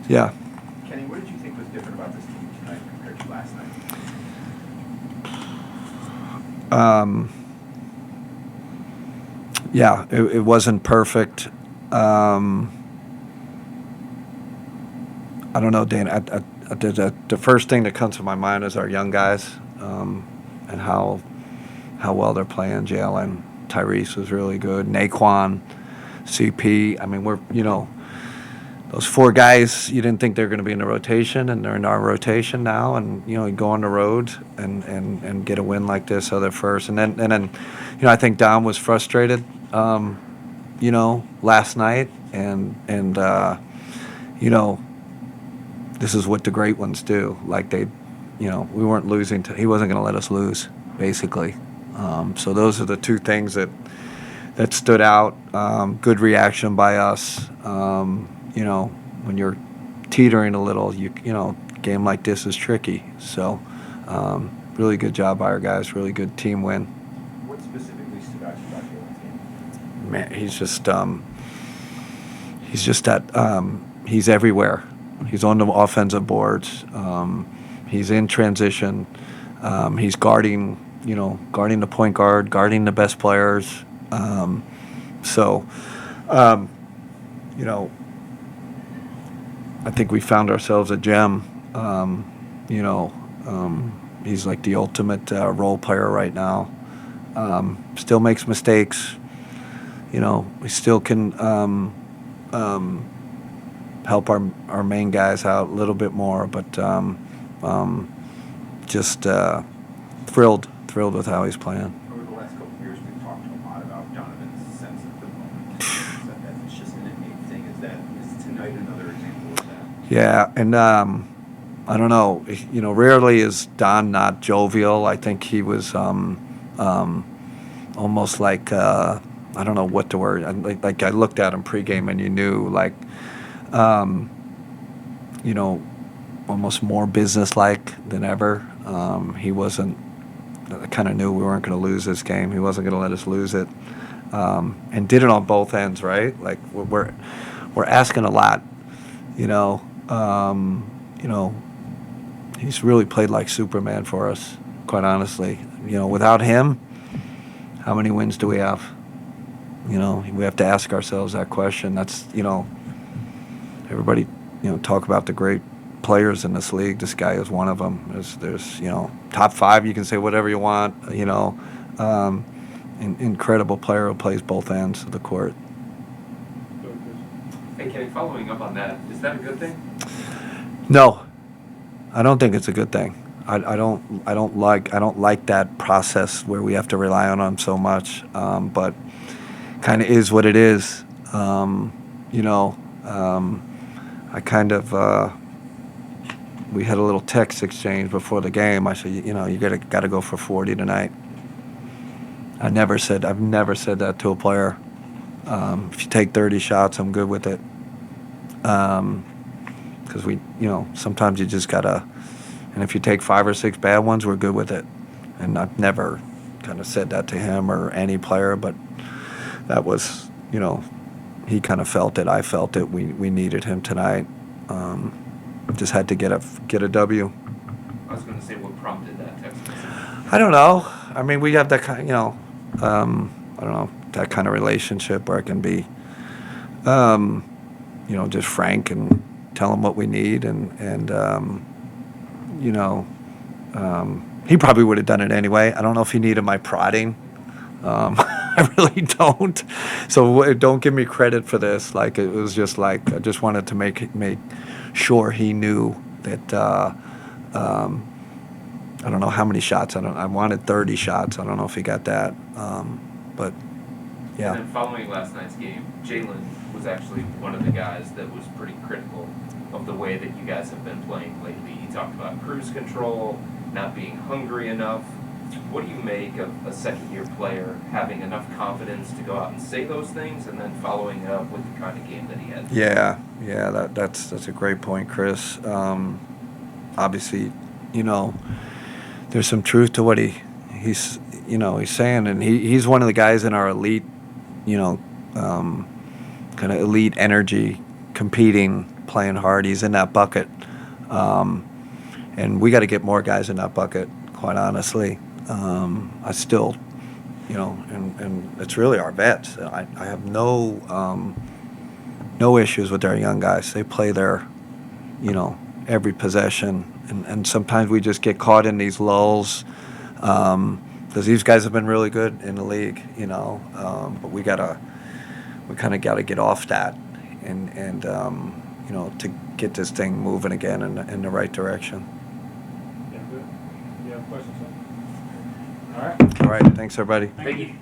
Yeah. Kenny, what did you think was different about this team tonight compared to last night? Yeah, it wasn't perfect. I don't know, Dan. The first thing that comes to my mind is our young guys, and how well they're playing. Jalen, Tyrese was really good. Naquan, CP. I mean, those four guys. You didn't think they were going to be in the rotation, and they're in our rotation now. And you go on the road and get a win like this, other first, and then I think Dom was frustrated. Last night, and this is what the great ones do. Like we weren't losing. He wasn't going to let us lose, basically. So those are the two things that stood out. Good reaction by us. When you're teetering a little, game like this is tricky. So really good job by our guys. Really good team win. What specifically stood out to you about Jalen's game? Man, he's just that. He's everywhere. He's on the offensive boards. He's in transition. He's guarding the point guard, guarding the best players. I think we found ourselves a gem. He's like the ultimate role player right now. Still makes mistakes. We still can help our main guys out a little bit more, but just thrilled with how he's playing. Over the last couple of years, we've talked a lot about Donovan's sense of the moment. It's just an innate thing. Is tonight another example of that? Yeah, and I don't know. Rarely is Don not jovial. I think he was almost like I don't know what the word. Like I looked at him pregame, and you knew almost more businesslike than ever. He wasn't. I kind of knew we weren't going to lose this game. He wasn't going to let us lose it, and did it on both ends. Right, like we're asking a lot. He's really played like Superman for us. Quite honestly, without him, how many wins do we have? We have to ask ourselves that question. That's everybody talk about the great players in this league. This guy is one of them. There's top five. You can say whatever you want. Incredible player who plays both ends of the court. Hey Kenny, following up on that, is that a good thing? No, I don't think it's a good thing. I don't like that process where we have to rely on him so much. But kind of is what it is. I kind of we had a little text exchange before the game. I said, you got to go for 40 tonight. I've never said that to a player. If you take 30 shots, I'm good with it. Because sometimes you just gotta. And if you take 5 or 6 bad ones, we're good with it. And I've never kind of said that to him or any player, but that was, he kind of felt it. I felt it. We needed him tonight. Just had to get a W. I was going to say, what prompted that text message? I don't know. I mean, we have that kind, I don't know, that kind of relationship where I can be, just frank and tell him what we need, and he probably would have done it anyway. I don't know if he needed my prodding. I really don't. So don't give me credit for this. Like, it was just like I just wanted to make sure he knew that. I don't know how many shots. I wanted 30 shots. I don't know if he got that. But yeah. And then following last night's game, Jalen was actually one of the guys that was pretty critical of the way that you guys have been playing lately. He talked about cruise control, not being hungry enough. What do you make of a second-year player having enough confidence to go out and say those things, and then following it up with the kind of game that he had? Yeah, that's a great point, Chris. Obviously, there's some truth to what he's saying, and he's one of the guys in our elite, kind of elite energy, competing, playing hard. He's in that bucket. And we got to get more guys in that bucket, quite honestly. I still, and it's really our vets. I have no issues with our young guys. They play their, every possession. And sometimes we just get caught in these lulls because these guys have been really good in the league, but we kind of got to get off that and to get this thing moving again in the right direction. Yeah, good. You have questions, sir? All right. All right. Thanks, everybody. Thank you.